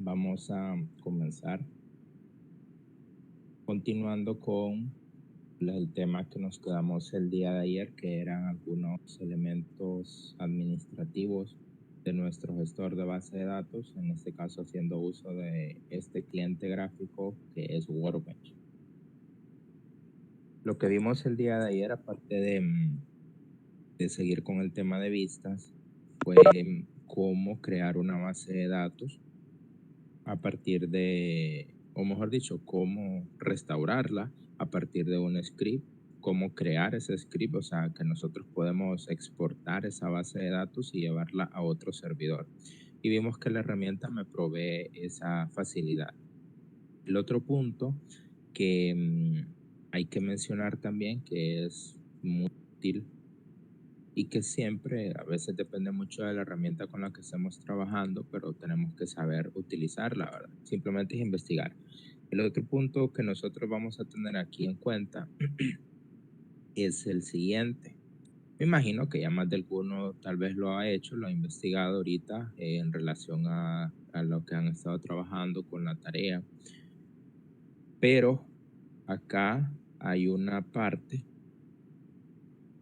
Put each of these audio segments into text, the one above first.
vamos a comenzar continuando con el tema que nos quedamos el día de ayer, que eran algunos elementos administrativos de nuestro gestor de base de datos, en este caso haciendo uso de este cliente gráfico que es Workbench. Lo que vimos el día de ayer, aparte de seguir con el tema de vistas, fue cómo crear una base de datos a partir de, o mejor dicho, cómo restaurarla a partir de un script, cómo crear ese script, o sea, que nosotros podemos exportar esa base de datos y llevarla a otro servidor. Y vimos que la herramienta me provee esa facilidad. El otro punto que hay que mencionar también, que es muy útil y que siempre, a veces depende mucho de la herramienta con la que estemos trabajando, pero tenemos que saber utilizarla, ¿verdad? Simplemente es investigar. El otro punto que nosotros vamos a tener aquí en cuenta es el siguiente. Me imagino que ya más de alguno tal vez lo ha hecho, lo ha investigado ahorita en relación a lo que han estado trabajando con la tarea, pero acá hay una parte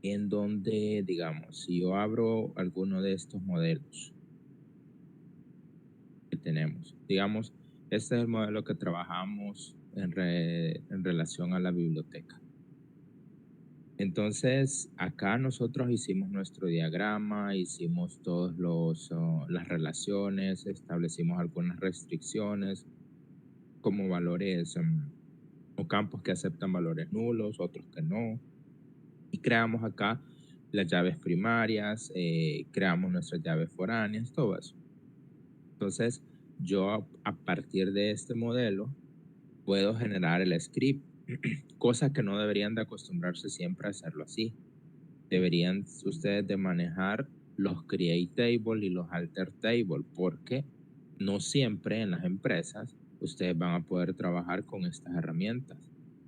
en donde, digamos, si yo abro alguno de estos modelos que tenemos. Digamos, este es el modelo que trabajamos en relación a la biblioteca. Entonces, acá nosotros hicimos nuestro diagrama, hicimos todas las relaciones, establecimos algunas restricciones como valores o campos que aceptan valores nulos, otros que no. Y creamos acá las llaves primarias, creamos nuestras llaves foráneas, todo eso. Entonces, yo a partir de este modelo puedo generar el script, cosa que no deberían de acostumbrarse siempre a hacerlo así. Deberían ustedes de manejar los create table y los alter table, porque no siempre en las empresas ustedes van a poder trabajar con estas herramientas.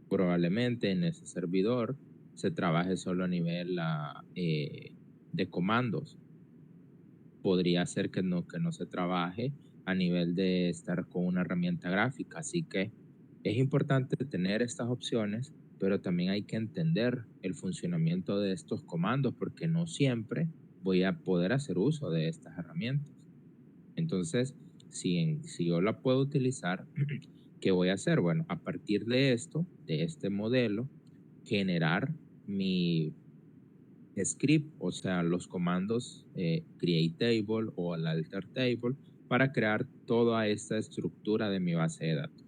Probablemente en ese servidor se trabaje solo a nivel de comandos. Podría ser que no se trabaje a nivel de estar con una herramienta gráfica. Así que es importante tener estas opciones, pero también hay que entender el funcionamiento de estos comandos porque no siempre voy a poder hacer uso de estas herramientas. Entonces, si yo la puedo utilizar, ¿qué voy a hacer? Bueno, a partir de esto, de este modelo, generar mi script, o sea, los comandos create table o el alter table para crear toda esta estructura de mi base de datos.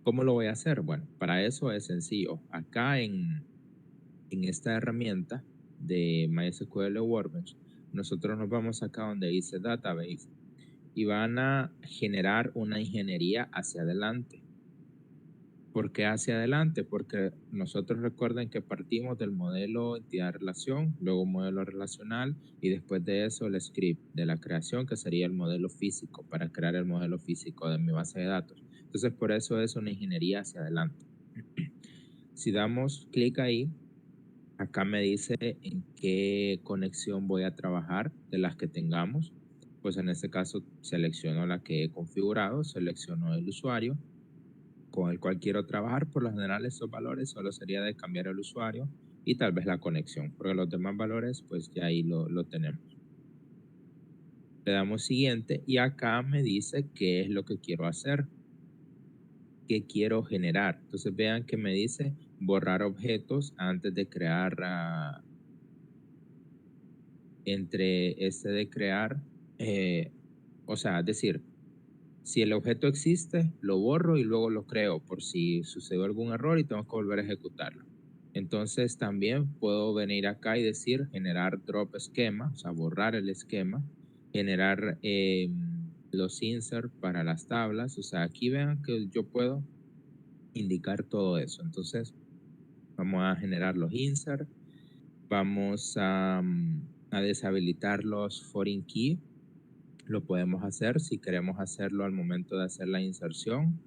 ¿Cómo lo voy a hacer? Bueno, para eso es sencillo. Acá en esta herramienta de MySQL Workbench, nosotros nos vamos acá donde dice Database y van a generar una ingeniería hacia adelante. ¿Por qué hacia adelante? Porque nosotros recuerden que partimos del modelo entidad-relación, luego un modelo relacional y después de eso el script de la creación, que sería el modelo físico, para crear el modelo físico de mi base de datos. Entonces, por eso es una ingeniería hacia adelante. Si damos clic ahí, acá me dice en qué conexión voy a trabajar de las que tengamos. Pues en este caso selecciono la que he configurado, selecciono el usuario con el cual quiero trabajar. Por lo general estos valores solo sería de cambiar el usuario y tal vez la conexión, porque los demás valores pues ya ahí lo tenemos. Le damos siguiente y acá me dice qué es lo que quiero hacer, qué quiero generar. Entonces vean que me dice borrar objetos antes de crear, entre este de crear, o sea, es decir, si el objeto existe, lo borro y luego lo creo por si sucedió algún error y tengo que volver a ejecutarlo. Entonces también puedo venir acá y decir generar drop esquema, o sea, borrar el esquema, generar los insert para las tablas. O sea, aquí vean que yo puedo indicar todo eso. Entonces vamos a generar los insert, vamos a deshabilitar los foreign key. Lo podemos hacer si queremos hacerlo al momento de hacer la inserción.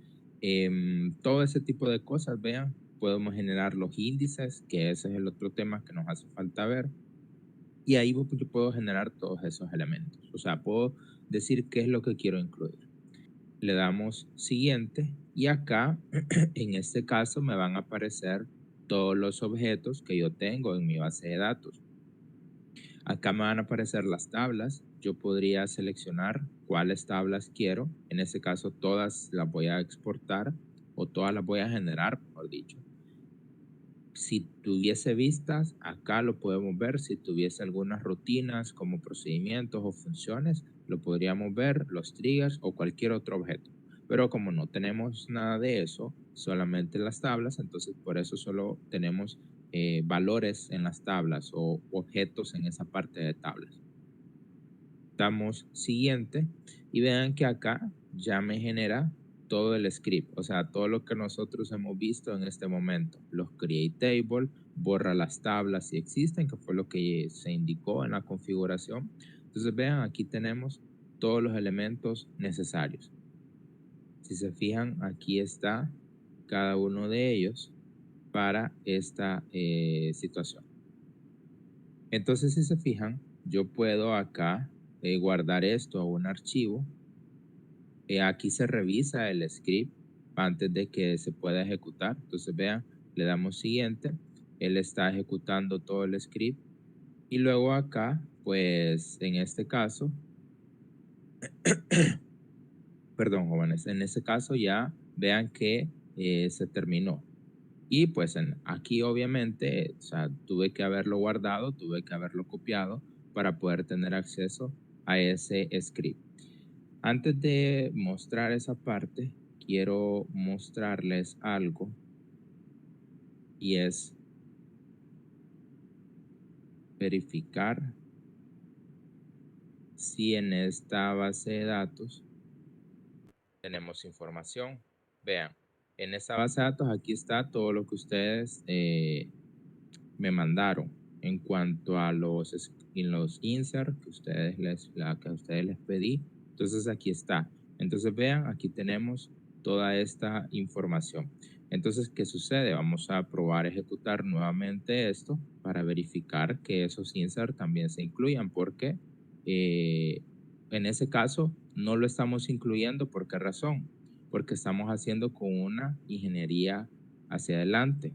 Todo ese tipo de cosas, vean, podemos generar los índices, que ese es el otro tema que nos hace falta ver. Y ahí yo puedo generar todos esos elementos. O sea, puedo decir qué es lo que quiero incluir. Le damos siguiente y acá, en este caso, me van a aparecer todos los objetos que yo tengo en mi base de datos. Acá me van a aparecer las tablas. Yo podría seleccionar cuáles tablas quiero. En este caso, todas las voy a exportar o todas las voy a generar, mejor dicho. Si tuviese vistas, acá lo podemos ver. Si tuviese algunas rutinas como procedimientos o funciones, lo podríamos ver, los triggers o cualquier otro objeto. Pero como no tenemos nada de eso, solamente las tablas, entonces por eso solo tenemos valores en las tablas o objetos en esa parte de tablas. Damos siguiente y vean que acá ya me genera todo el script, o sea, todo lo que nosotros hemos visto en este momento. Los create table, borra las tablas si existen, que fue lo que se indicó en la configuración. Entonces vean, aquí tenemos todos los elementos necesarios. Si se fijan, aquí está cada uno de ellos para esta situación. Entonces, si se fijan, yo puedo acá guardar esto a un archivo. Aquí se revisa el script antes de que se pueda ejecutar. Entonces, vean, le damos siguiente. Él está ejecutando todo el script. Y luego acá, pues en este caso, perdón, jóvenes, en este caso ya vean que se terminó. Y pues aquí obviamente, o sea, tuve que haberlo guardado, tuve que haberlo copiado para poder tener acceso a ese script. Antes de mostrar esa parte, quiero mostrarles algo y es verificar si en esta base de datos tenemos información. Vean, en esta base de datos aquí está todo lo que ustedes me mandaron en cuanto a los insert que que a ustedes les pedí. Entonces aquí está. Entonces vean, aquí tenemos toda esta información. Entonces, ¿qué sucede? Vamos a probar ejecutar nuevamente esto para verificar que esos insert también se incluyan, porque en ese caso no lo estamos incluyendo. ¿Por qué razón? Porque estamos haciendo con una ingeniería hacia adelante.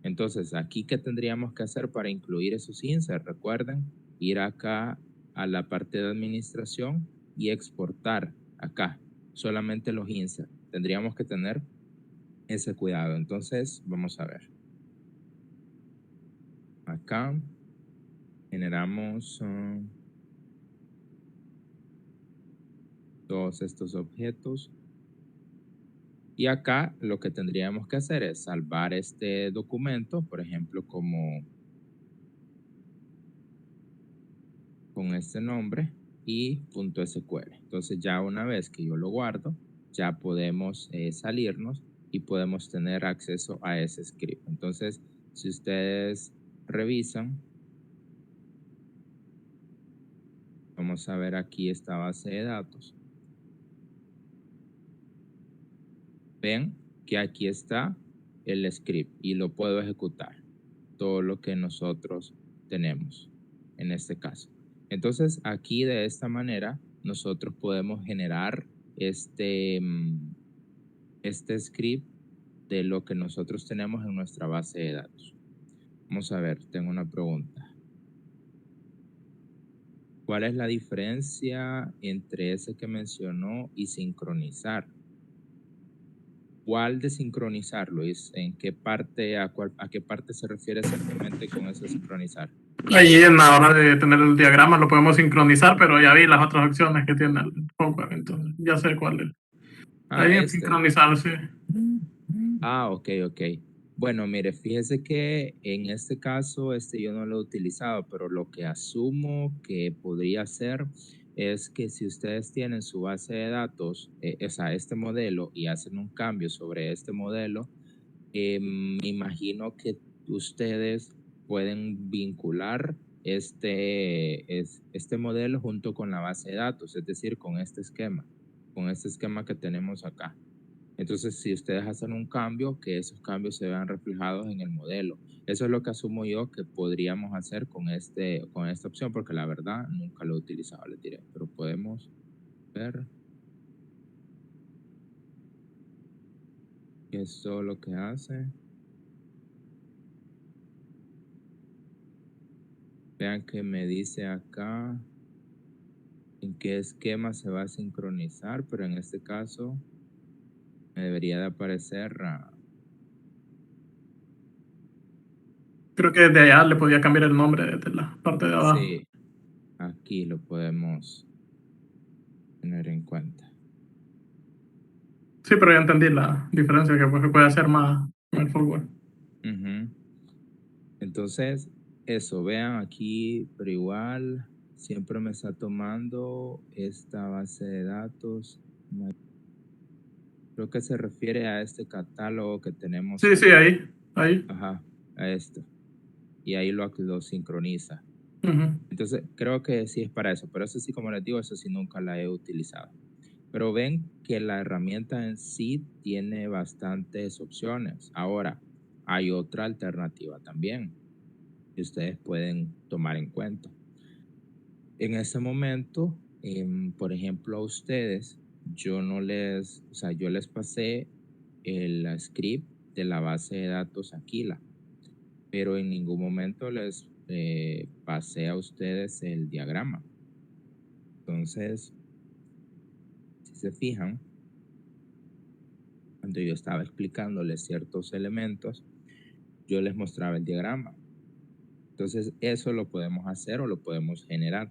Entonces, aquí, ¿qué tendríamos que hacer para incluir esos inserts? Recuerden, ir acá a la parte de administración y exportar acá solamente los inserts. Tendríamos que tener ese cuidado. Entonces, vamos a ver. Acá generamos todos estos objetos. Y acá lo que tendríamos que hacer es salvar este documento, por ejemplo, como con este nombre y .sql. Entonces ya una vez que yo lo guardo, ya podemos salirnos y podemos tener acceso a ese script. Entonces, si ustedes revisan, vamos a ver aquí esta base de datos. Ven que aquí está el script y lo puedo ejecutar. Todo lo que nosotros tenemos en este caso. Entonces, aquí de esta manera, nosotros podemos generar este script de lo que nosotros tenemos en nuestra base de datos. Vamos a ver, tengo una pregunta. ¿Cuál es la diferencia entre ese que mencionó y sincronizar? ¿Cuál de sincronizar, Luis? ¿En qué parte, a qué parte se refiere exactamente con eso de sincronizar? Allí en la hora de tener el diagrama lo podemos sincronizar, pero ya vi las otras opciones que tiene el Power, entonces ya sé cuál es. Ah, Ahí en este. sincronizar, sí. Ah, ok, ok. Bueno, mire, fíjese que en este caso, yo no lo he utilizado, pero lo que asumo que podría ser es que si ustedes tienen su base de datos, o sea, este modelo y hacen un cambio sobre este modelo, me imagino que ustedes pueden vincular este modelo junto con la base de datos, es decir, con este esquema que tenemos acá. Entonces, si ustedes hacen un cambio, que esos cambios se vean reflejados en el modelo. Eso es lo que asumo yo que podríamos hacer con esta opción, porque la verdad nunca lo he utilizado, les diré, pero podemos ver. Eso lo que hace. Vean que me dice acá en qué esquema se va a sincronizar, pero en este caso me debería de aparecer. Creo que desde allá le podía cambiar el nombre desde la parte de abajo. Sí, aquí lo podemos tener en cuenta. Sí, pero ya entendí la diferencia que se puede hacer más con el forward. Ujú. Entonces, eso, vean aquí, pero igual siempre me está tomando esta base de datos. Creo que se refiere a este catálogo que tenemos Sí, sí, acá. ahí. Ajá, a esto. Y ahí lo sincroniza. Ujú. Entonces, creo que sí es para eso, pero eso sí, como les digo, eso sí nunca la he utilizado. Pero ven que la herramienta en sí tiene bastantes opciones. Ahora, hay otra alternativa también que ustedes pueden tomar en cuenta. En ese momento, por ejemplo, a ustedes, yo no les, o sea, yo les pasé el script de la base de datos Aquila, pero en ningún momento les pasé a ustedes el diagrama. Entonces, si se fijan, cuando yo estaba explicándoles ciertos elementos, yo les mostraba el diagrama. Entonces, eso lo podemos hacer o lo podemos generar.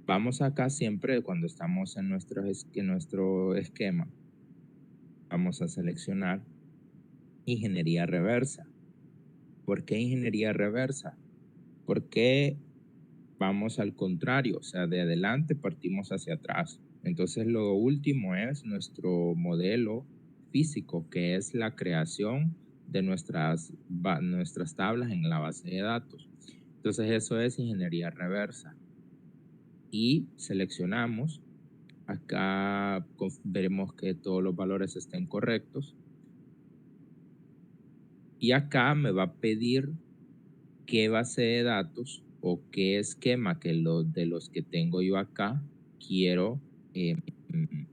Vamos acá siempre cuando estamos en nuestro esquema, vamos a seleccionar ingeniería reversa. ¿Por qué ingeniería reversa? Porque vamos al contrario, o sea, de adelante partimos hacia atrás. Entonces, lo último es nuestro modelo físico, que es la creación de nuestras tablas en la base de datos. Entonces, eso es ingeniería reversa. Y seleccionamos. Acá veremos que todos los valores estén correctos. Y acá me va a pedir qué base de datos o qué esquema de los que tengo yo acá quiero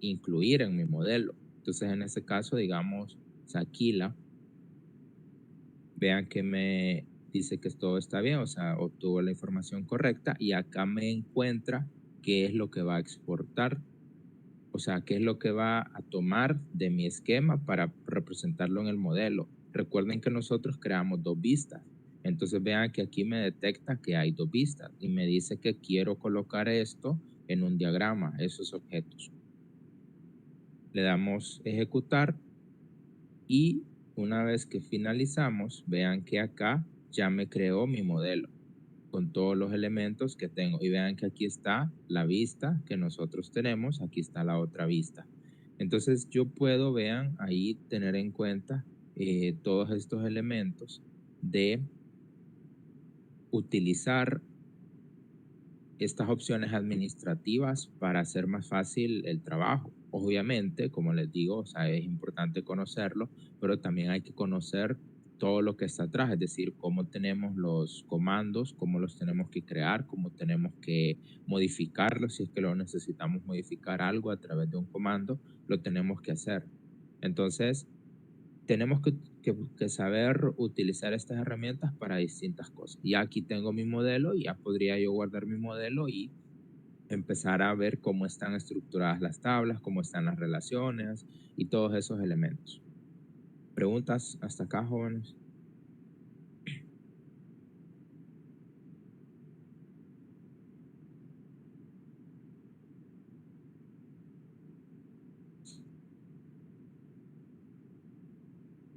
incluir en mi modelo. Entonces, en este caso, digamos, Saquila, vean que me dice que todo está bien, o sea, obtuvo la información correcta y acá me encuentra qué es lo que va a exportar. O sea, qué es lo que va a tomar de mi esquema para representarlo en el modelo. Recuerden que nosotros creamos dos vistas. Entonces vean que aquí me detecta que hay dos vistas y me dice que quiero colocar esto en un diagrama, esos objetos. Le damos ejecutar y una vez que finalizamos, vean que acá ya me creó mi modelo con todos los elementos que tengo. Y vean que aquí está la vista que nosotros tenemos, aquí está la otra vista. Entonces yo puedo, vean, ahí tener en cuenta todos estos elementos de utilizar estas opciones administrativas para hacer más fácil el trabajo. Obviamente, como les digo, o sea, es importante conocerlo, pero también hay que conocer todo lo que está atrás, es decir, cómo tenemos los comandos, cómo los tenemos que crear, cómo tenemos que modificarlos, si es que lo necesitamos modificar algo a través de un comando, lo tenemos que hacer. Entonces, tenemos que saber utilizar estas herramientas para distintas cosas. Ya aquí tengo mi modelo, ya podría yo guardar mi modelo y empezar a ver cómo están estructuradas las tablas, cómo están las relaciones y todos esos elementos. ¿Preguntas hasta acá, jóvenes?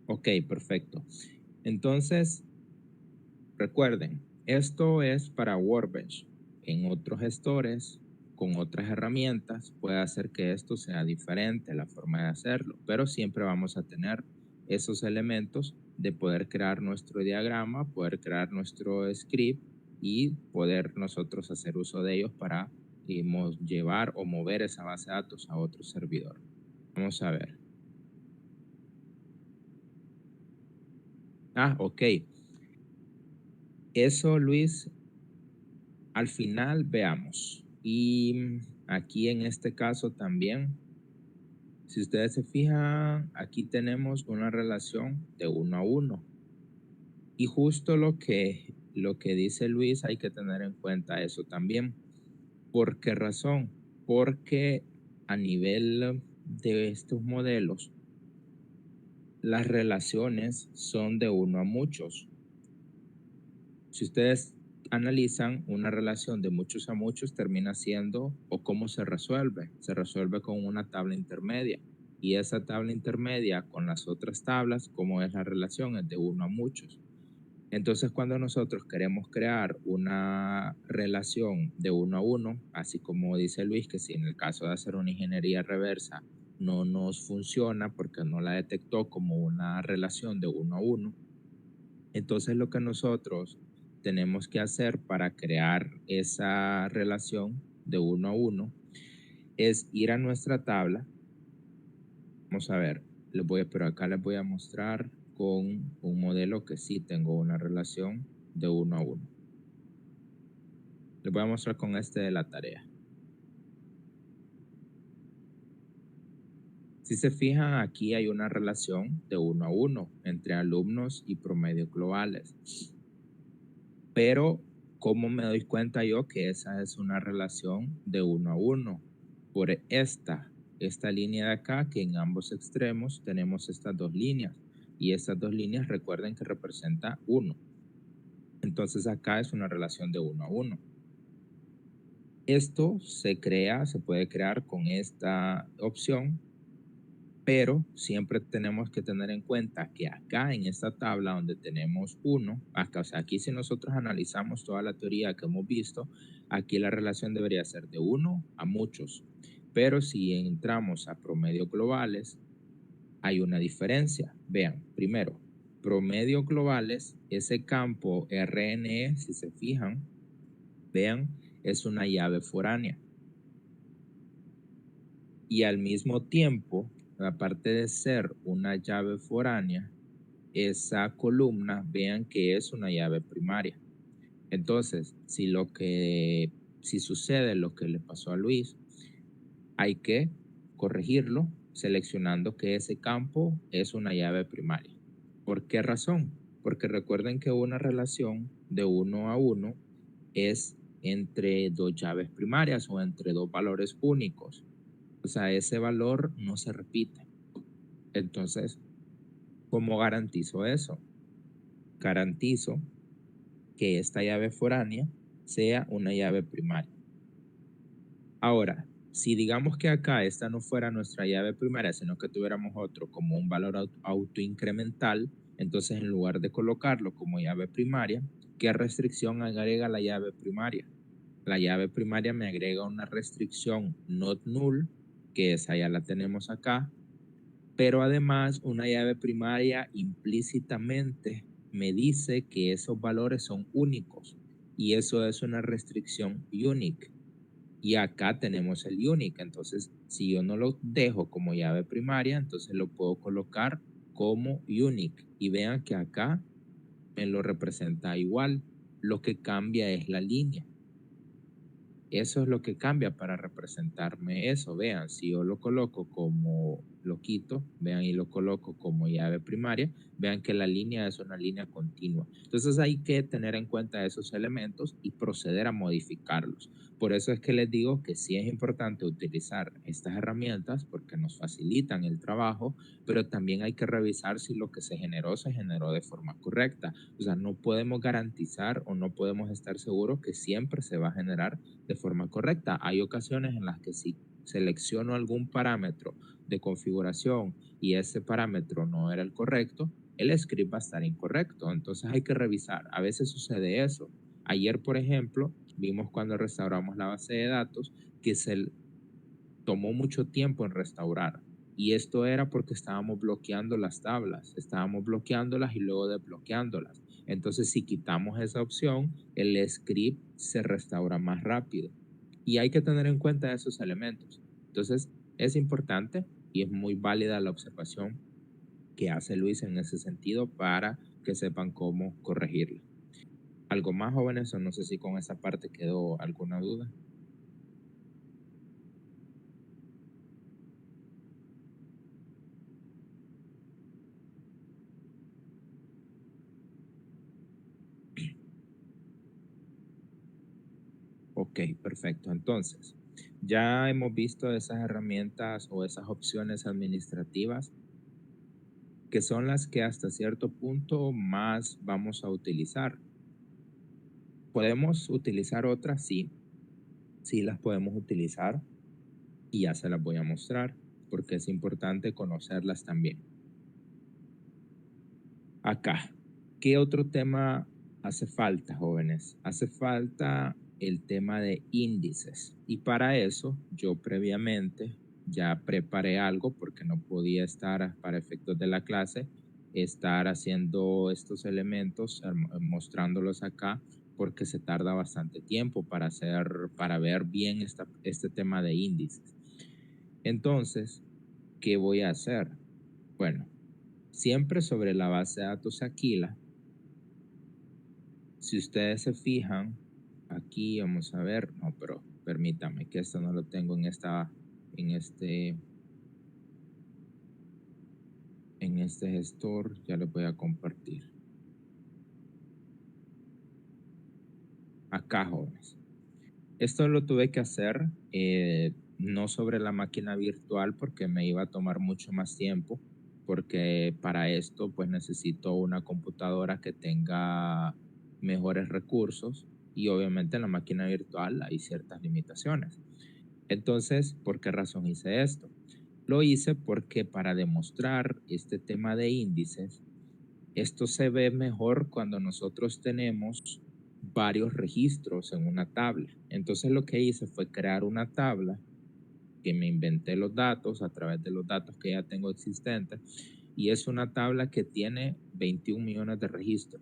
Ok, perfecto. Entonces, recuerden, esto es para Workbench. En otros gestores, con otras herramientas, puede hacer que esto sea diferente, la forma de hacerlo, pero siempre vamos a tener esos elementos de poder crear nuestro diagrama, poder crear nuestro script y poder nosotros hacer uso de ellos para llevar o mover esa base de datos a otro servidor. Vamos a ver. Ah, ok. Eso, Luis, al final veamos. Y aquí en este caso también Si ustedes se fijan, aquí tenemos una relación de 1 a 1. Y justo lo que dice Luis, hay que tener en cuenta eso también. ¿Por qué razón? Porque a nivel de estos modelos, las relaciones son de 1 a muchos. Si ustedes analizan una relación de muchos a muchos, termina siendo, o cómo se resuelve con una tabla intermedia. Y esa tabla intermedia con las otras tablas, como es la relación, es de 1 a muchos. Entonces, cuando nosotros queremos crear una relación de 1 a 1, así como dice Luis, que si en el caso de hacer una ingeniería reversa no nos funciona porque no la detectó como una relación de 1 a 1, entonces lo que nosotros tenemos que hacer para crear esa relación de 1 a 1 es ir a nuestra tabla. Vamos a ver, pero acá les voy a mostrar con un modelo que sí tengo una relación de 1 a 1. Les voy a mostrar con este de la tarea. Si se fijan, aquí hay una relación de 1 a 1 entre alumnos y promedios globales. Pero, ¿cómo me doy cuenta yo que esa es una relación de 1 a 1? Por esta línea de acá, que en ambos extremos tenemos estas dos líneas. Y estas dos líneas, recuerden que representa 1. Entonces acá es una relación de 1 a 1. Esto se puede crear con esta opción, pero siempre tenemos que tener en cuenta que acá en esta tabla donde tenemos 1, acá, o sea, aquí si nosotros analizamos toda la teoría que hemos visto, aquí la relación debería ser de 1 a muchos. Pero si entramos a promedios globales, hay una diferencia. Vean, primero, promedios globales, ese campo RNE, si se fijan, vean, es una llave foránea. Y al mismo tiempo, aparte de ser una llave foránea, esa columna, vean que es una llave primaria. Entonces, si sucede lo que le pasó a Luis, hay que corregirlo seleccionando que ese campo es una llave primaria. ¿Por qué razón? Porque recuerden que una relación de 1 a 1 es entre dos llaves primarias o entre dos valores únicos. O sea, ese valor no se repite. Entonces, ¿cómo garantizo eso? Garantizo que esta llave foránea sea una llave primaria. Ahora, si digamos que acá esta no fuera nuestra llave primaria, sino que tuviéramos otro como un valor autoincremental, entonces en lugar de colocarlo como llave primaria, ¿qué restricción agrega la llave primaria? La llave primaria me agrega una restricción not null, que esa ya la tenemos acá, pero además una llave primaria implícitamente me dice que esos valores son únicos y eso es una restricción unique. Y acá tenemos el unique, entonces si yo no lo dejo como llave primaria, entonces lo puedo colocar como unique y vean que acá me lo representa igual, lo que cambia es la línea. Eso es lo que cambia para representarme eso. Vean, si yo lo coloco como, lo quito, vean, y lo coloco como llave primaria, vean que la línea es una línea continua. Entonces hay que tener en cuenta esos elementos y proceder a modificarlos. Por eso es que les digo que sí es importante utilizar estas herramientas porque nos facilitan el trabajo, pero también hay que revisar si lo que se generó de forma correcta. O sea, no podemos garantizar o no podemos estar seguros que siempre se va a generar de forma correcta. Hay ocasiones en las que si selecciono algún parámetro de configuración y ese parámetro no era el correcto, el script va a estar incorrecto. Entonces hay que revisar. A veces sucede eso. Ayer, por ejemplo, vimos cuando restauramos la base de datos que se tomó mucho tiempo en restaurar. Y esto era porque estábamos bloqueando las tablas, estábamos bloqueándolas y luego desbloqueándolas. Entonces, si quitamos esa opción, el script se restaura más rápido. Y hay que tener en cuenta esos elementos. Entonces, es importante y es muy válida la observación que hace Luis en ese sentido para que sepan cómo corregirlo. ¿Algo más, jóvenes? O no sé si con esa parte quedó alguna duda. Ok, perfecto. Entonces, ya hemos visto esas herramientas o esas opciones administrativas que son las que hasta cierto punto más vamos a utilizar. ¿Podemos utilizar otras? Sí, sí las podemos utilizar y ya se las voy a mostrar porque es importante conocerlas también. Acá, ¿qué otro tema hace falta, jóvenes? Hace falta el tema de índices y para eso yo previamente ya preparé algo porque no podía estar para efectos de la clase, estar haciendo estos elementos, mostrándolos acá porque se tarda bastante tiempo para ver bien este tema de índices. Entonces, ¿qué voy a hacer? Bueno, siempre sobre la base de datos Aquila. Si ustedes se fijan, aquí vamos a ver, no, pero permítame que esto no lo tengo en este gestor, ya lo voy a compartir. Acá, jóvenes. Esto lo tuve que hacer no sobre la máquina virtual porque me iba a tomar mucho más tiempo, porque para esto pues necesito una computadora que tenga mejores recursos y obviamente en la máquina virtual hay ciertas limitaciones. Entonces, ¿por qué razón hice esto? Lo hice porque para demostrar este tema de índices, esto se ve mejor cuando nosotros tenemos varios registros en una tabla. Entonces lo que hice fue crear una tabla que me inventé los datos a través de los datos que ya tengo existentes y es una tabla que tiene 21 millones de registros,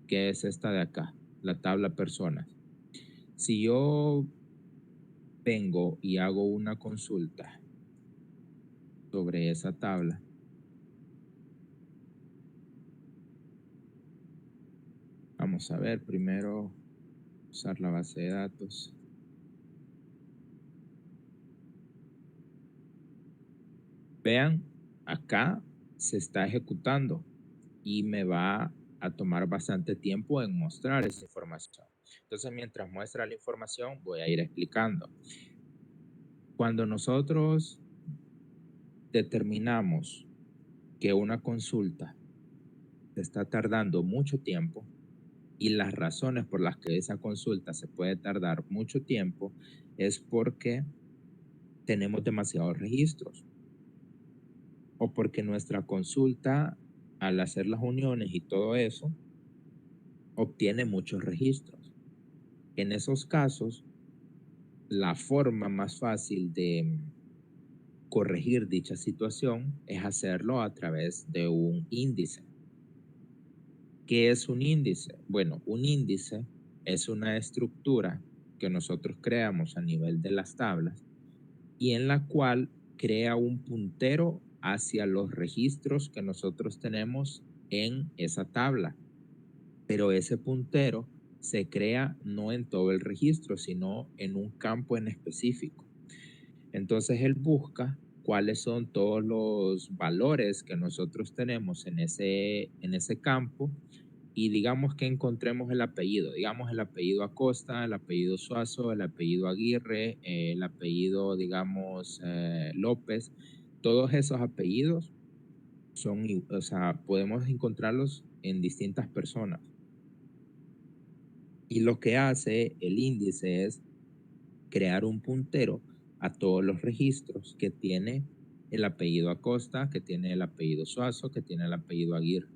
que es esta de acá, la tabla personas. Si yo vengo y hago una consulta sobre esa tabla, vamos a ver primero usar la base de datos. Vean, acá se está ejecutando y me va a tomar bastante tiempo en mostrar esa información. Entonces, mientras muestra la información, voy a ir explicando. Cuando nosotros determinamos que una consulta está tardando mucho tiempo y las razones por las que esa consulta se puede tardar mucho tiempo es porque tenemos demasiados registros o porque nuestra consulta, al hacer las uniones y todo eso, obtiene muchos registros. En esos casos, la forma más fácil de corregir dicha situación es hacerlo a través de un índice. ¿Qué es un índice? Bueno, un índice es una estructura que nosotros creamos a nivel de las tablas y en la cual crea un puntero hacia los registros que nosotros tenemos en esa tabla. Pero ese puntero se crea no en todo el registro, sino en un campo en específico. Entonces él busca cuáles son todos los valores que nosotros tenemos en ese campo y digamos que encontremos el apellido, digamos el apellido Acosta, el apellido Suazo, el apellido Aguirre, el apellido, digamos, López. Todos esos apellidos son, o sea, podemos encontrarlos en distintas personas. Y lo que hace el índice es crear un puntero a todos los registros que tiene el apellido Acosta, que tiene el apellido Suazo, que tiene el apellido Aguirre.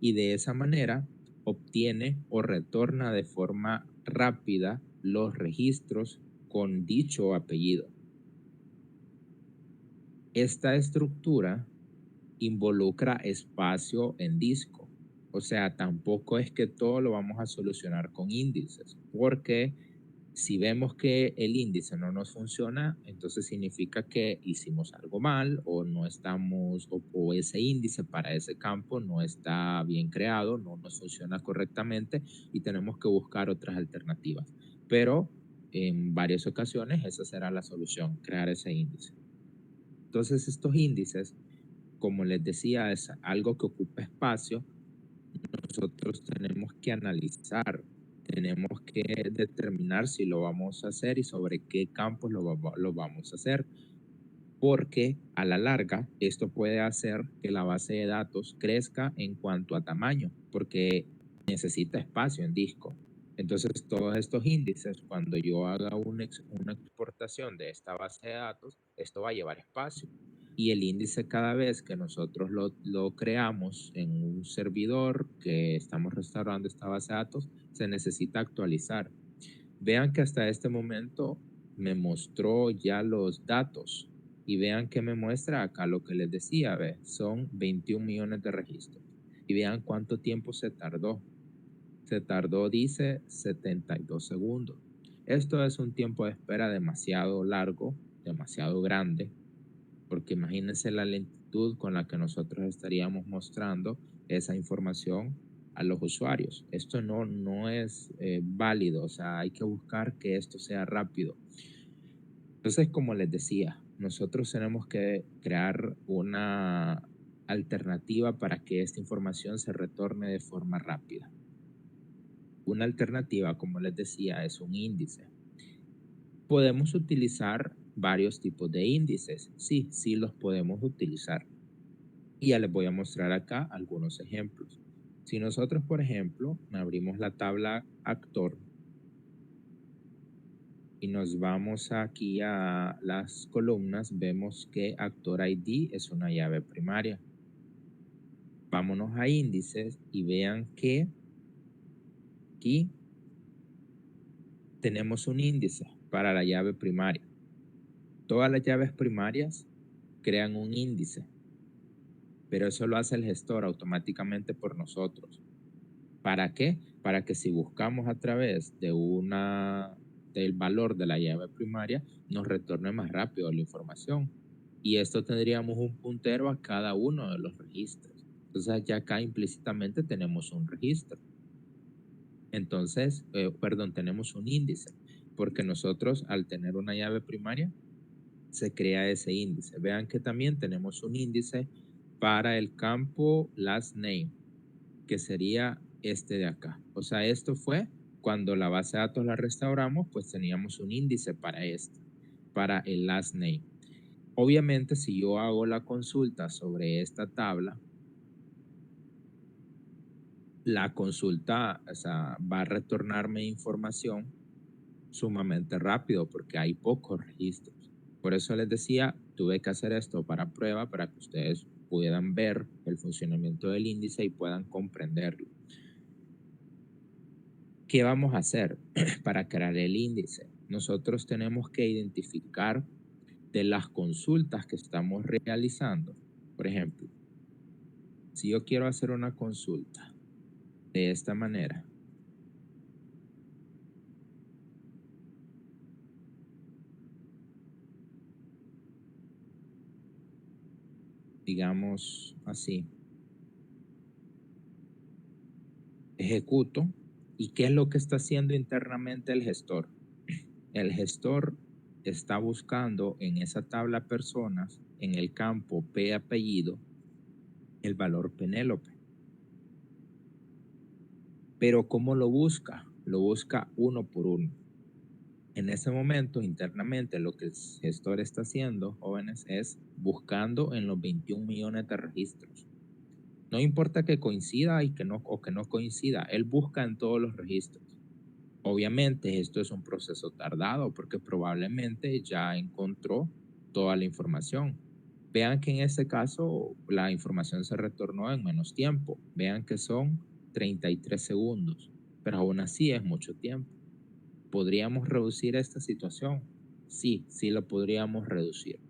Y de esa manera obtiene o retorna de forma rápida los registros con dicho apellido. Esta estructura involucra espacio en disco. O sea, tampoco es que todo lo vamos a solucionar con índices, porque si vemos que el índice no nos funciona, entonces significa que hicimos algo mal o no estamos, o ese índice para ese campo no está bien creado, no nos funciona correctamente y tenemos que buscar otras alternativas. Pero en varias ocasiones esa será la solución, crear ese índice. Entonces estos índices, como les decía, es algo que ocupa espacio. Nosotros tenemos que analizar tenemos que determinar si lo vamos a hacer y sobre qué campos lo vamos a hacer, porque a la larga esto puede hacer que la base de datos crezca en cuanto a tamaño, porque necesita espacio en disco. Entonces, todos estos índices, cuando yo haga una exportación de esta base de datos, esto va a llevar espacio. Y el índice, cada vez que nosotros lo creamos en un servidor que estamos restaurando esta base de datos, se necesita actualizar. Vean que hasta este momento me mostró ya los datos y vean que me muestra acá lo que les decía, ve, son 21 millones de registros. Y vean cuánto tiempo se tardó. Se tardó, dice, 72 segundos. Esto es un tiempo de espera demasiado largo, demasiado grande, porque imagínense la lentitud con la que nosotros estaríamos mostrando esa información a los usuarios. Esto no es válido, o sea, hay que buscar que esto sea rápido. Entonces, como les decía, nosotros tenemos que crear una alternativa para que esta información se retorne de forma rápida. Una alternativa, como les decía, es un índice. Podemos utilizar varios tipos de índices. Sí, sí los podemos utilizar. Y ya les voy a mostrar acá algunos ejemplos. Si nosotros, por ejemplo, abrimos la tabla actor y nos vamos aquí a las columnas, vemos que actor ID es una llave primaria. Vámonos a índices y vean que aquí tenemos un índice para la llave primaria. Todas las llaves primarias crean un índice, pero eso lo hace el gestor automáticamente por nosotros. ¿Para qué? Para que si buscamos a través del valor de la llave primaria, nos retorne más rápido la información. Y esto tendríamos un puntero a cada uno de los registros. Entonces ya acá implícitamente tenemos un registro. Entonces, tenemos un índice, porque nosotros al tener una llave primaria, se crea ese índice. Vean que también tenemos un índice para el campo last name, que sería este de acá. O sea, esto fue cuando la base de datos la restauramos, pues teníamos un índice para para el last name. Obviamente, si yo hago la consulta sobre esta tabla, la consulta, o sea, va a retornarme información sumamente rápido porque hay pocos registros. Por eso les decía, tuve que hacer esto para prueba para que ustedes puedan ver el funcionamiento del índice y puedan comprenderlo. ¿Qué vamos a hacer para crear el índice? Nosotros tenemos que identificar de las consultas que estamos realizando. Por ejemplo, si yo quiero hacer una consulta de esta manera, digamos así, ejecuto. ¿Y qué es lo que está haciendo internamente el gestor? El gestor está buscando en esa tabla personas, en el campo P apellido, el valor Penélope. Pero ¿cómo lo busca? Lo busca uno por uno. En ese momento, internamente, lo que el gestor está haciendo, jóvenes, es buscando en los 21 millones de registros. No importa que coincida o que no coincida, él busca en todos los registros. Obviamente, esto es un proceso tardado porque probablemente ya encontró toda la información. Vean que en este caso la información se retornó en menos tiempo. Vean que son 33 segundos, pero aún así es mucho tiempo. ¿Podríamos reducir esta situación? Sí, sí lo podríamos reducir.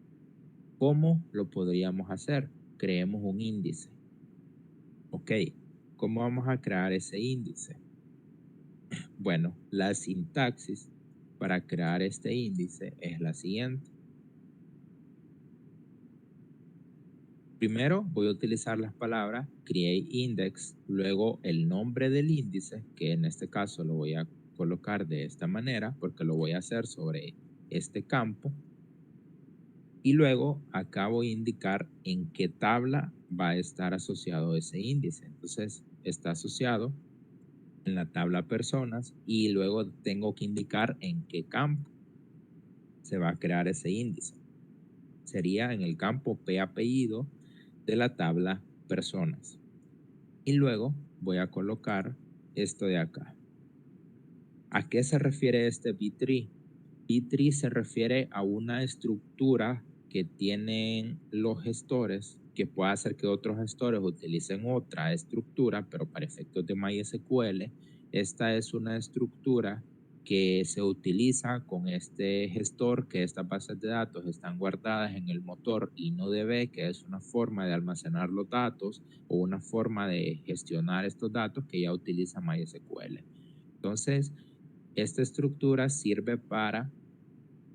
¿Cómo lo podríamos hacer? Creemos un índice. Ok, ¿cómo vamos a crear ese índice? Bueno, la sintaxis para crear este índice es la siguiente. Primero voy a utilizar las palabras create index, luego el nombre del índice, que en este caso lo voy a colocar de esta manera porque lo voy a hacer sobre este campo. Y luego acá voy a indicar en qué tabla va a estar asociado ese índice. Entonces está asociado en la tabla personas y luego tengo que indicar en qué campo se va a crear ese índice. Sería en el campo P apellido de la tabla personas. Y luego voy a colocar esto de acá. ¿A qué se refiere este B-tree? B-tree se refiere a una estructura que tienen los gestores, que puede hacer que otros gestores utilicen otra estructura, pero para efectos de MySQL, esta es una estructura que se utiliza con este gestor, que estas bases de datos están guardadas en el motor InnoDB, que es una forma de almacenar los datos o una forma de gestionar estos datos que ya utiliza MySQL. Entonces, esta estructura sirve para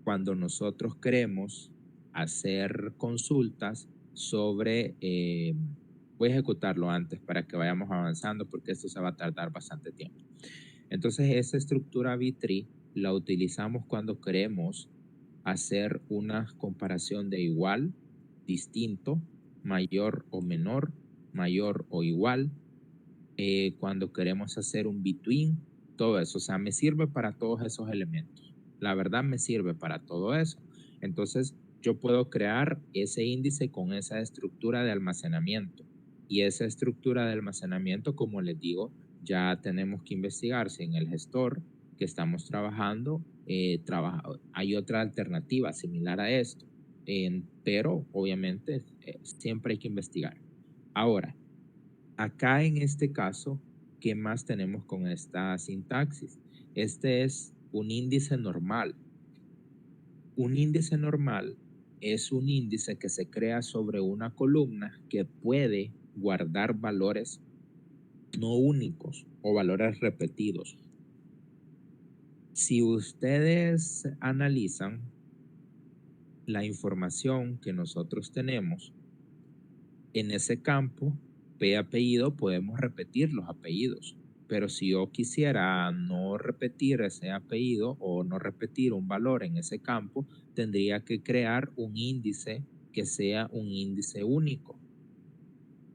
cuando nosotros queremos hacer consultas sobre, voy a ejecutarlo antes para que vayamos avanzando porque esto se va a tardar bastante tiempo. Entonces, esa estructura B-tree la utilizamos cuando queremos hacer una comparación de igual, distinto, mayor o menor, mayor o igual, cuando queremos hacer un between, todo eso. O sea, me sirve para todos esos elementos. La verdad me sirve para todo eso. Entonces, yo puedo crear ese índice con esa estructura de almacenamiento. Y esa estructura de almacenamiento, como les digo, ya tenemos que investigar si en el gestor que estamos trabajando, hay otra alternativa similar a esto. Pero obviamente siempre hay que investigar. Ahora, acá en este caso, ¿qué más tenemos con esta sintaxis? Este es un índice normal. Un índice normal es un índice que se crea sobre una columna que puede guardar valores no únicos o valores repetidos. Si ustedes analizan la información que nosotros tenemos en ese campo, P apellido, podemos repetir los apellidos. Pero si yo quisiera no repetir ese apellido o no repetir un valor en ese campo, tendría que crear un índice que sea un índice único.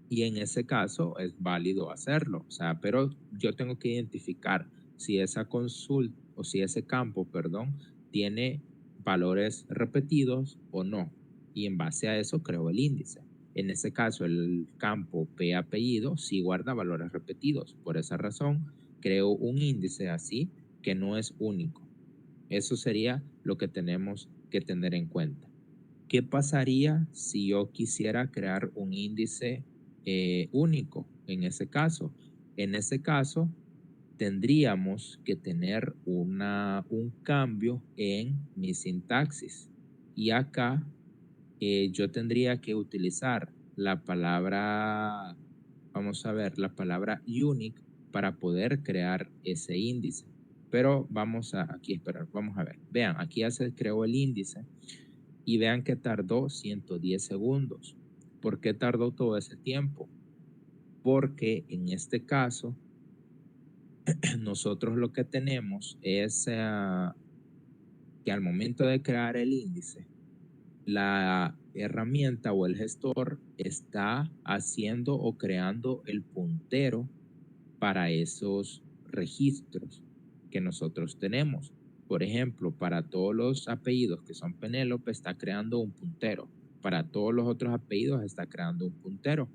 Y en ese caso es válido hacerlo. O sea, pero yo tengo que identificar si esa consulta o si ese campo, perdón, tiene valores repetidos o no. Y en base a eso creo el índice. En ese caso, el campo P apellido sí guarda valores repetidos. Por esa razón, creo un índice así que no es único. Eso sería lo que tenemos que tener en cuenta. ¿Qué pasaría si yo quisiera crear un índice único en ese caso? En ese caso, tendríamos que tener un cambio en mi sintaxis. Y acá yo tendría que utilizar la palabra, vamos a ver, la palabra unique para poder crear ese índice. Pero vamos a aquí esperar, vamos a ver. Vean, aquí ya se creó el índice y vean que tardó 110 segundos. ¿Por qué tardó todo ese tiempo? Porque en este caso, nosotros lo que tenemos es que al momento de crear el índice, la herramienta o el gestor está haciendo o creando el puntero para esos registros que nosotros tenemos. Por ejemplo, para todos los apellidos que son Penélope está creando un puntero. Para todos los otros apellidos está creando un puntero.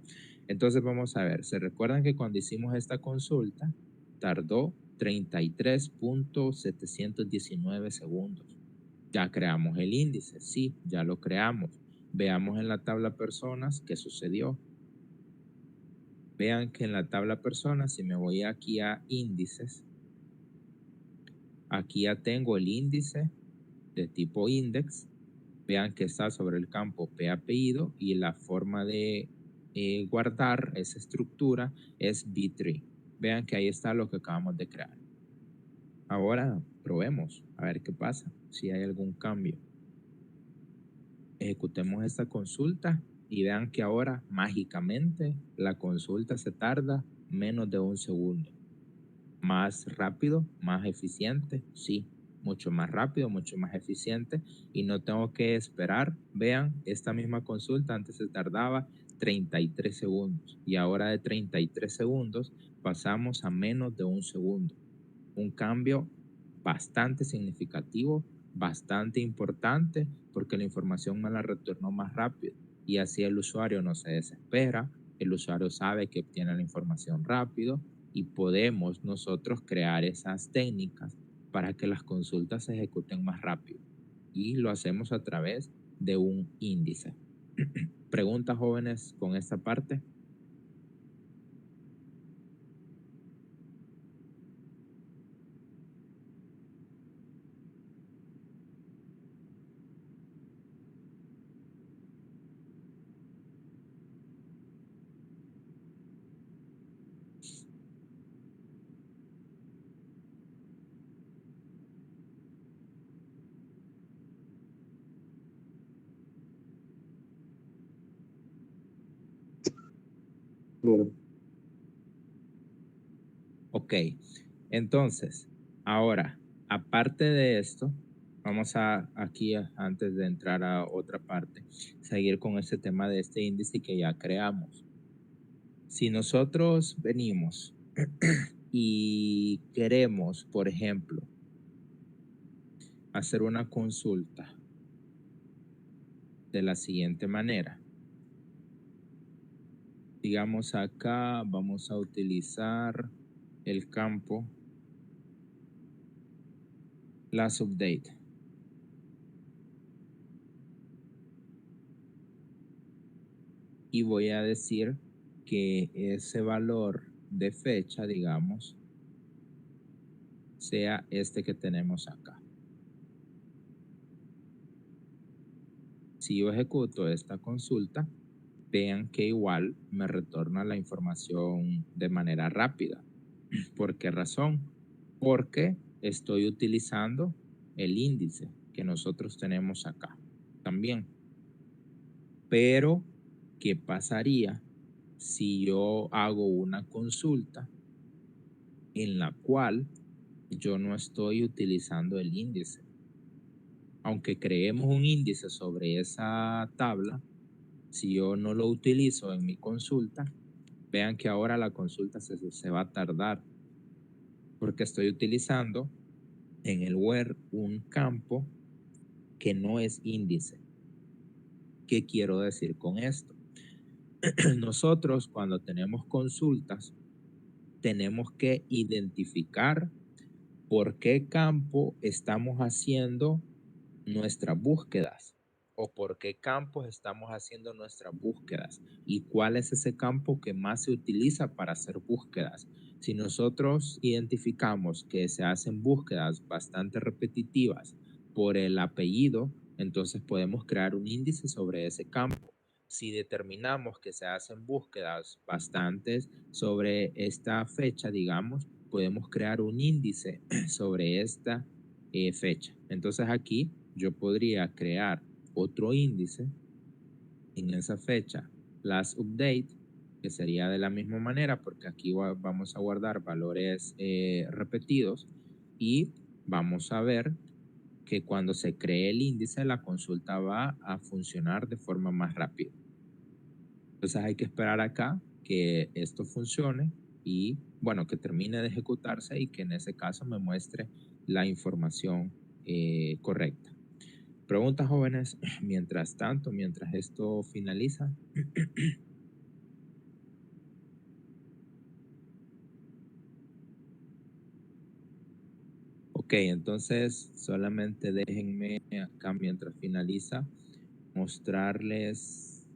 Entonces vamos a ver, ¿se recuerdan que cuando hicimos esta consulta tardó 33.719 segundos? Ya creamos el índice, sí, ya lo creamos. Veamos en la tabla personas qué sucedió. Vean que en la tabla personas, si me voy aquí a índices, aquí ya tengo el índice de tipo index. Vean que está sobre el campo P apellido y la forma de guardar esa estructura es B-tree. Vean que ahí está lo que acabamos de crear. Ahora probemos a ver qué pasa, si hay algún cambio. Ejecutemos esta consulta y vean que ahora mágicamente la consulta se tarda menos de un segundo. Más rápido, más eficiente, sí, mucho más rápido, mucho más eficiente y no tengo que esperar. Vean, esta misma consulta antes se tardaba 33 segundos. Y ahora de 33 segundos pasamos a menos de un segundo. Un cambio bastante significativo, bastante importante, porque la información me la retornó más rápido. Y así el usuario no se desespera, el usuario sabe que obtiene la información rápido y podemos nosotros crear esas técnicas para que las consultas se ejecuten más rápido. Y lo hacemos a través de un índice. ¿Preguntas, jóvenes, con esta parte? Claro. Ok, entonces, ahora, aparte de esto, vamos a aquí, antes de entrar a otra parte, seguir con ese tema de este índice que ya creamos. Si nosotros venimos y queremos, por ejemplo, hacer una consulta de la siguiente manera. Digamos acá, vamos a utilizar el campo last update. Y voy a decir que ese valor de fecha, digamos, sea este que tenemos acá. Si yo ejecuto esta consulta, vean que igual me retorna la información de manera rápida. ¿Por qué razón? Porque estoy utilizando el índice que nosotros tenemos acá también. Pero, ¿qué pasaría si yo hago una consulta en la cual yo no estoy utilizando el índice? Aunque creemos un índice sobre esa tabla, si yo no lo utilizo en mi consulta, vean que ahora la consulta se va a tardar porque estoy utilizando en el where un campo que no es índice. ¿Qué quiero decir con esto? Nosotros cuando tenemos consultas tenemos que identificar por qué campo estamos haciendo nuestras búsquedas o por qué campos estamos haciendo nuestras búsquedas y cuál es ese campo que más se utiliza para hacer búsquedas. Si nosotros identificamos que se hacen búsquedas bastante repetitivas por el apellido, entonces podemos crear un índice sobre ese campo. Si determinamos que se hacen búsquedas bastantes sobre esta fecha, digamos, podemos crear un índice sobre esta fecha. Entonces aquí yo podría crear otro índice en esa fecha, last update, que sería de la misma manera porque aquí vamos a guardar valores repetidos y vamos a ver que cuando se cree el índice la consulta va a funcionar de forma más rápida. Entonces hay que esperar acá que esto funcione y bueno, que termine de ejecutarse y que en ese caso me muestre la información correcta. Preguntas, jóvenes, mientras tanto, mientras esto finaliza. Ok, entonces solamente déjenme acá mientras finaliza mostrarles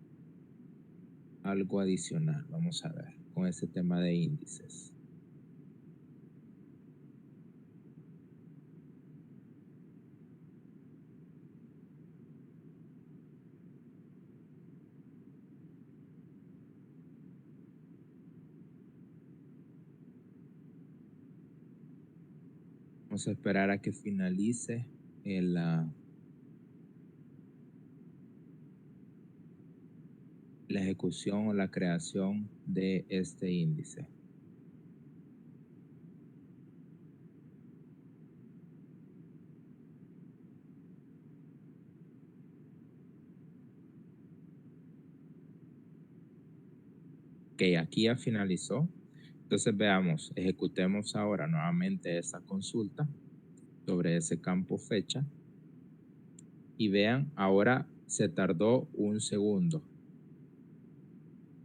algo adicional. Vamos a ver con este tema de índices. Vamos a esperar a que finalice la ejecución o la creación de este índice. Ok, aquí ya finalizó. Entonces veamos, ejecutemos ahora nuevamente esa consulta sobre ese campo fecha. Y vean, ahora se tardó un segundo.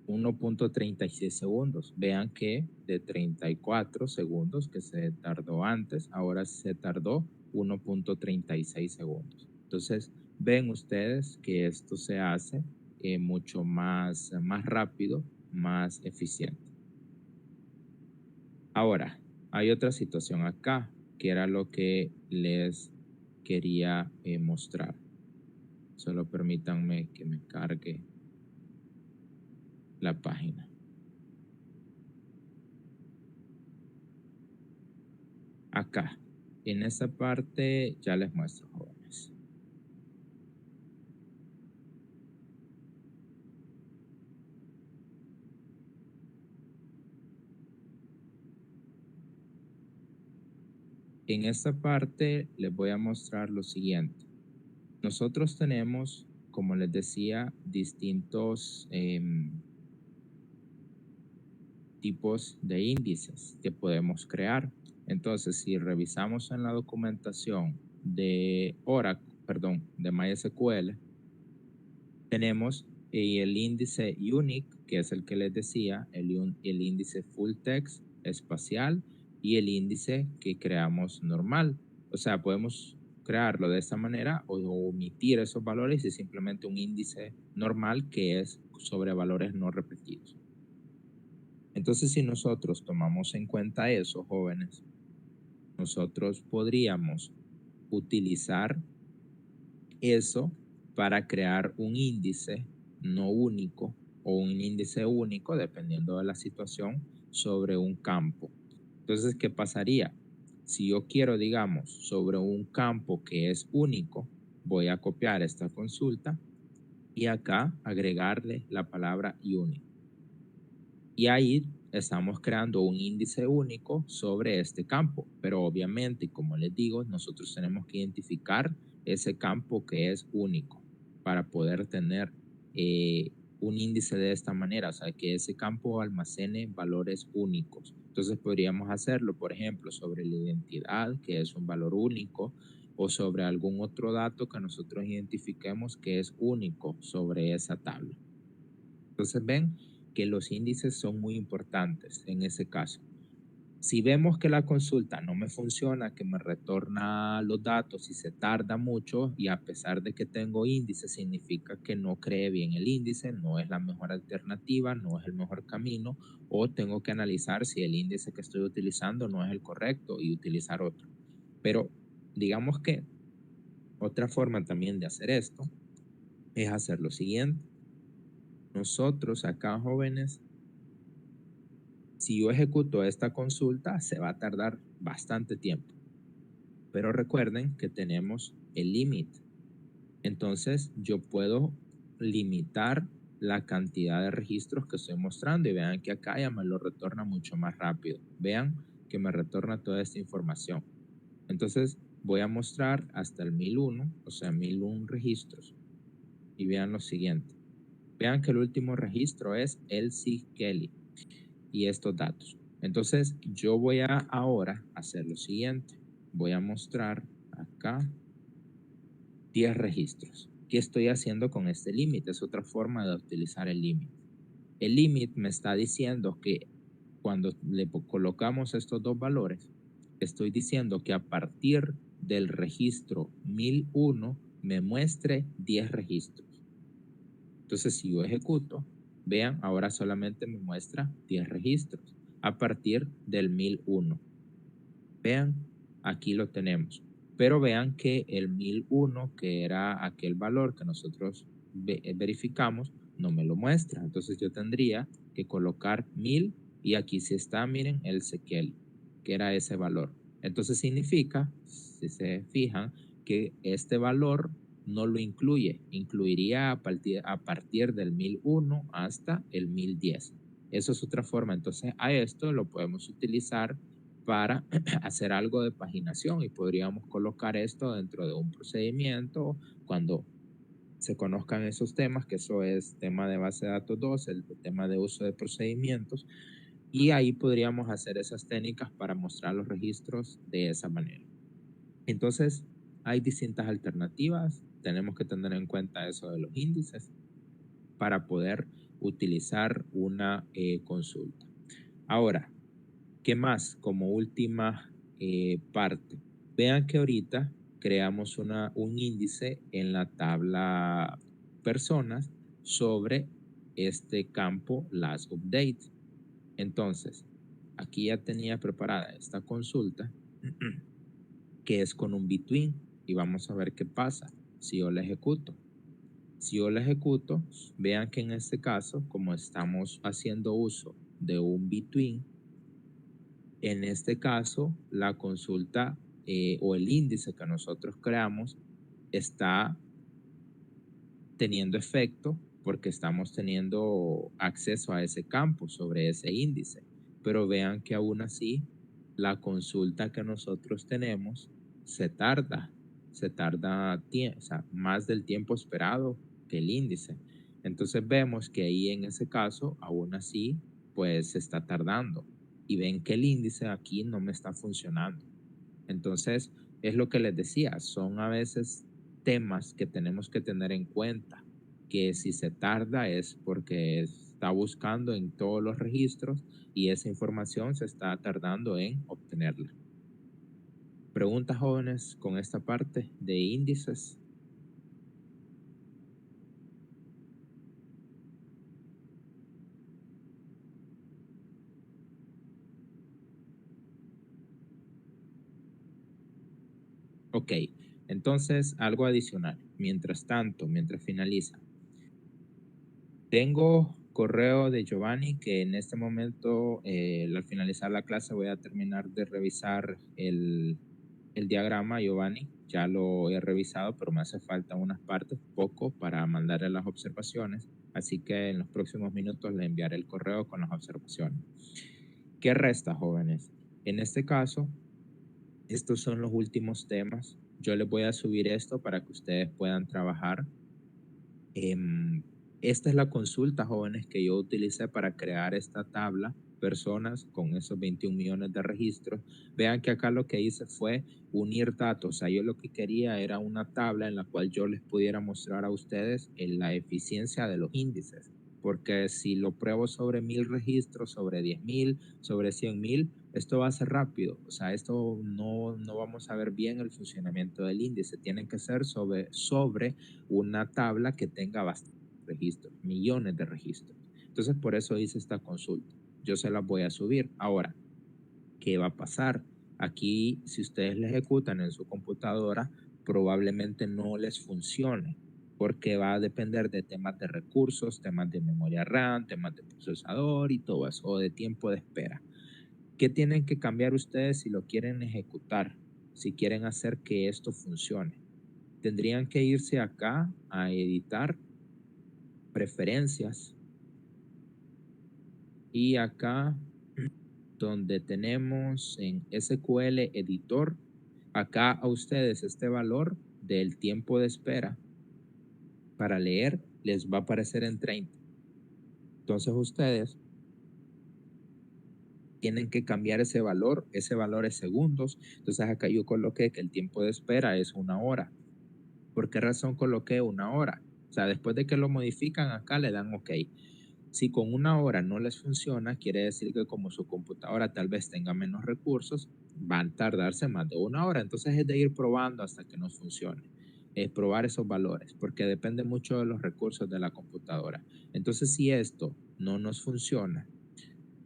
1.36 segundos. Vean que de 34 segundos que se tardó antes, ahora se tardó 1.36 segundos. Entonces, ven ustedes que esto se hace mucho más rápido, más eficiente. Ahora, hay otra situación acá, que era lo que les quería mostrar. Solo permítanme que me cargue la página. Acá, en esa parte ya les muestro, jóvenes. En esta parte les voy a mostrar lo siguiente. Nosotros tenemos, como les decía, distintos tipos de índices que podemos crear. Entonces, si revisamos en la documentación de Oracle, perdón, de MySQL, tenemos el índice unique, que es el que les decía, el índice full text espacial y el índice que creamos normal. O sea, podemos crearlo de esta manera o omitir esos valores y simplemente un índice normal que es sobre valores no repetidos. Entonces, si nosotros tomamos en cuenta eso, jóvenes, nosotros podríamos utilizar eso para crear un índice no único o un índice único, dependiendo de la situación, sobre un campo. Entonces, ¿qué pasaría? Si yo quiero, digamos, sobre un campo que es único, voy a copiar esta consulta y acá agregarle la palabra unique. Y ahí estamos creando un índice único sobre este campo. Pero obviamente, como les digo, nosotros tenemos que identificar ese campo que es único para poder tener un índice de esta manera, o sea, que ese campo almacene valores únicos. Entonces podríamos hacerlo, por ejemplo, sobre la identidad, que es un valor único, o sobre algún otro dato que nosotros identifiquemos que es único sobre esa tabla. Entonces ven que los índices son muy importantes en ese caso. Si vemos que la consulta no me funciona, que me retorna los datos y se tarda mucho y a pesar de que tengo índice, significa que no creé bien el índice, no es la mejor alternativa, no es el mejor camino, o tengo que analizar si el índice que estoy utilizando no es el correcto y utilizar otro. Pero digamos que otra forma también de hacer esto es hacer lo siguiente. Nosotros acá, jóvenes, si yo ejecuto esta consulta, se va a tardar bastante tiempo. Pero recuerden que tenemos el límite. Entonces, yo puedo limitar la cantidad de registros que estoy mostrando y vean que acá ya me lo retorna mucho más rápido. Vean que me retorna toda esta información. Entonces, voy a mostrar hasta el 1001, o sea, 1001 registros. Y vean lo siguiente. Vean que el último registro es Elsie Kelly y estos datos. Entonces, yo voy a ahora hacer lo siguiente. Voy a mostrar acá 10 registros. ¿Qué estoy haciendo con este límite? Es otra forma de utilizar el límite. El límite me está diciendo que cuando le colocamos estos dos valores, estoy diciendo que a partir del registro 1001 me muestre 10 registros. Entonces, si yo ejecuto, vean, ahora solamente me muestra 10 registros a partir del 1001. Vean, aquí lo tenemos. Pero vean que el 1001, que era aquel valor que nosotros verificamos, no me lo muestra. Entonces yo tendría que colocar 1000 y aquí sí está, miren, el sequel, que era ese valor. Entonces significa, si se fijan, que este valor no lo incluye, incluiría a partir del 1001 hasta el 1010. Eso es otra forma. Entonces a esto lo podemos utilizar para hacer algo de paginación y podríamos colocar esto dentro de un procedimiento cuando se conozcan esos temas, que eso es tema de base de datos 2, el tema de uso de procedimientos, y ahí podríamos hacer esas técnicas para mostrar los registros de esa manera. Entonces, hay distintas alternativas, tenemos que tener en cuenta eso de los índices para poder utilizar una consulta. Ahora, ¿qué más? Como última parte, vean que ahorita creamos un índice en la tabla personas sobre este campo last update. Entonces, aquí ya tenía preparada esta consulta que es con un between y vamos a ver qué pasa si yo la ejecuto. Si yo la ejecuto, vean que en este caso, como estamos haciendo uso de un between, en este caso la consulta o el índice que nosotros creamos está teniendo efecto porque estamos teniendo acceso a ese campo sobre ese índice. Pero vean que aún así la consulta que nosotros tenemos se tarda o sea, más del tiempo esperado que el índice. Entonces vemos que ahí en ese caso aún así pues se está tardando y ven que el índice aquí no me está funcionando. Entonces es lo que les decía, son a veces temas que tenemos que tener en cuenta, que si se tarda es porque está buscando en todos los registros y esa información se está tardando en obtenerla. Preguntas, jóvenes, con esta parte de índices. Ok, entonces algo adicional. Mientras tanto, mientras finaliza, tengo correo de Giovanni que en este momento, al finalizar la clase, voy a terminar de revisar el diagrama, Giovanni. Ya lo he revisado, pero me hace falta unas partes, poco, para mandarle las observaciones. Así que en los próximos minutos le enviaré el correo con las observaciones. ¿Qué resta, jóvenes? En este caso, estos son los últimos temas. Yo les voy a subir esto para que ustedes puedan trabajar. Esta es la consulta, jóvenes, que yo utilicé para crear esta tabla, personas con esos 21 millones de registros. Vean que acá lo que hice fue unir datos. O sea, yo lo que quería era una tabla en la cual yo les pudiera mostrar a ustedes la eficiencia de los índices. Porque si lo pruebo sobre 1000 registros, sobre 10,000, sobre 100,000, esto va a ser rápido. O sea, esto no vamos a ver bien el funcionamiento del índice. Tienen que ser sobre una tabla que tenga bastantes registros, millones de registros. Entonces, por eso hice esta consulta. Yo se las voy a subir. Ahora, ¿qué va a pasar? Aquí, si ustedes la ejecutan en su computadora, probablemente no les funcione, porque va a depender de temas de recursos, temas de memoria RAM, temas de procesador y todo eso, o de tiempo de espera. ¿Qué tienen que cambiar ustedes si lo quieren ejecutar? Si quieren hacer que esto funcione. Tendrían que irse acá a editar preferencias y acá donde tenemos en SQL editor, acá a ustedes este valor del tiempo de espera para leer les va a aparecer en 30. Entonces ustedes tienen que cambiar ese valor es segundos. Entonces acá yo coloqué que el tiempo de espera es 1 hora. ¿Por qué razón coloqué 1 hora? O sea, después de que lo modifican acá le dan OK. Si con 1 hora no les funciona, quiere decir que como su computadora tal vez tenga menos recursos, van a tardarse más de 1 hora. Entonces es de ir probando hasta que nos funcione. Es probar esos valores, porque depende mucho de los recursos de la computadora. Entonces, si esto no nos funciona,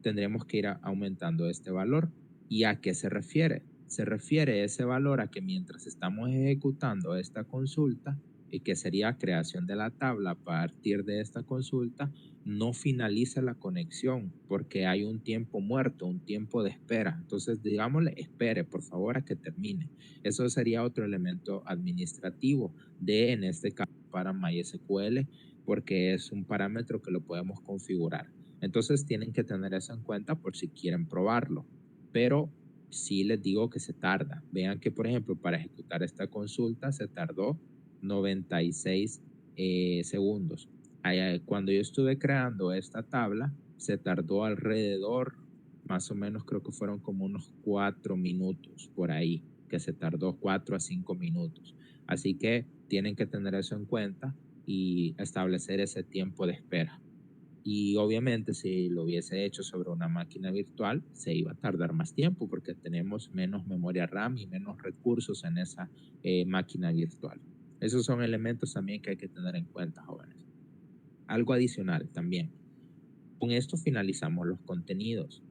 tendremos que ir aumentando este valor. ¿Y a qué se refiere? Se refiere ese valor a que mientras estamos ejecutando esta consulta, y que sería creación de la tabla a partir de esta consulta, no finaliza la conexión porque hay un tiempo muerto, un tiempo de espera. Entonces, digámosle, espere por favor a que termine. Eso sería otro elemento administrativo en este caso, para MySQL, porque es un parámetro que lo podemos configurar. Entonces tienen que tener eso en cuenta por si quieren probarlo. Pero sí les digo que se tarda. Vean que, por ejemplo, para ejecutar esta consulta se tardó 96 segundos. Cuando yo estuve creando esta tabla, se tardó alrededor, más o menos creo que fueron como unos 4 minutos por ahí, que se tardó 4 a 5 minutos. Así que tienen que tener eso en cuenta y establecer ese tiempo de espera. Y obviamente si lo hubiese hecho sobre una máquina virtual, se iba a tardar más tiempo porque tenemos menos memoria RAM y menos recursos en esa máquina virtual. Esos son elementos también que hay que tener en cuenta, jóvenes. Algo adicional también. Con esto finalizamos los contenidos.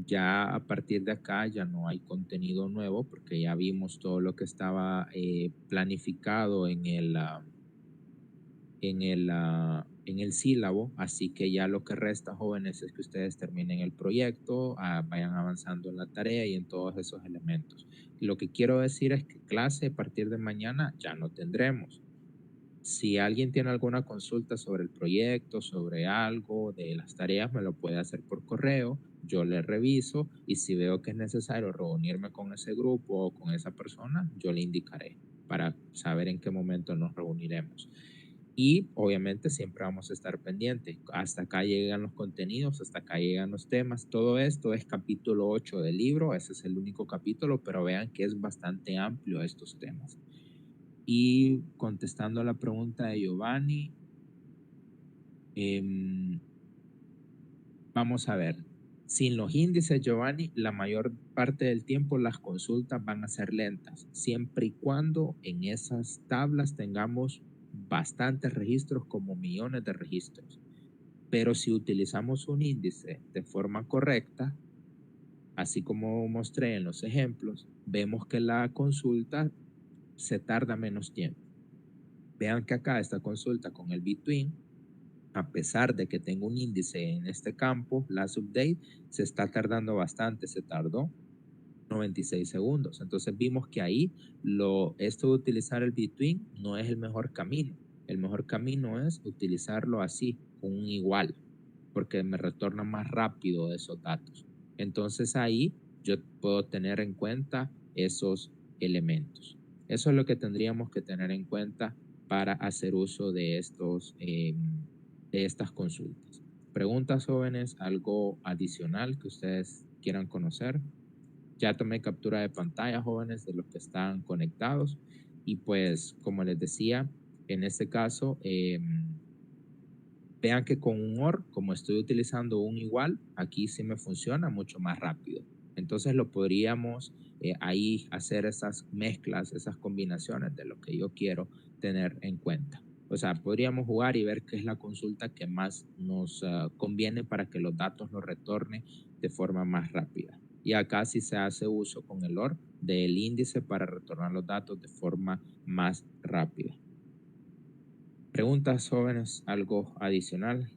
Ya a partir de acá ya no hay contenido nuevo porque ya vimos todo lo que estaba planificado en el sílabo, así que ya lo que resta, jóvenes, es que ustedes terminen el proyecto, vayan avanzando en la tarea y en todos esos elementos. Lo que quiero decir es que clase a partir de mañana ya no tendremos. Si alguien tiene alguna consulta sobre el proyecto, sobre algo de las tareas, me lo puede hacer por correo, yo le reviso y si veo que es necesario reunirme con ese grupo o con esa persona, yo le indicaré para saber en qué momento nos reuniremos. Y obviamente siempre vamos a estar pendientes. Hasta acá llegan los contenidos, hasta acá llegan los temas. Todo esto es capítulo 8 del libro, ese es el único capítulo, pero vean que es bastante amplio estos temas. Y contestando a la pregunta de Giovanni, vamos a ver. Sin los índices, Giovanni, la mayor parte del tiempo las consultas van a ser lentas, siempre y cuando en esas tablas tengamos bastantes registros, como millones de registros. Pero si utilizamos un índice de forma correcta, así como mostré en los ejemplos, vemos que la consulta se tarda menos tiempo. Vean que acá esta consulta con el Between, a pesar de que tengo un índice en este campo, last update, se está tardando bastante, se tardó 96 segundos. Entonces vimos que ahí esto de utilizar el Between no es el mejor camino. El mejor camino es utilizarlo así, con un igual, porque me retorna más rápido esos datos. Entonces ahí yo puedo tener en cuenta esos elementos. Eso es lo que tendríamos que tener en cuenta para hacer uso de estas consultas. Preguntas, jóvenes, algo adicional que ustedes quieran conocer. Ya tomé captura de pantalla, jóvenes, de los que están conectados. Y pues, como les decía, en este caso, vean que con un OR, como estoy utilizando un igual, aquí sí me funciona mucho más rápido. Entonces lo podríamos ahí hacer esas mezclas, esas combinaciones de lo que yo quiero tener en cuenta. O sea, podríamos jugar y ver qué es la consulta que más nos conviene para que los datos los retorne de forma más rápida. Y acá sí se hace uso con el OR del índice para retornar los datos de forma más rápida. Preguntas, jóvenes, algo adicional.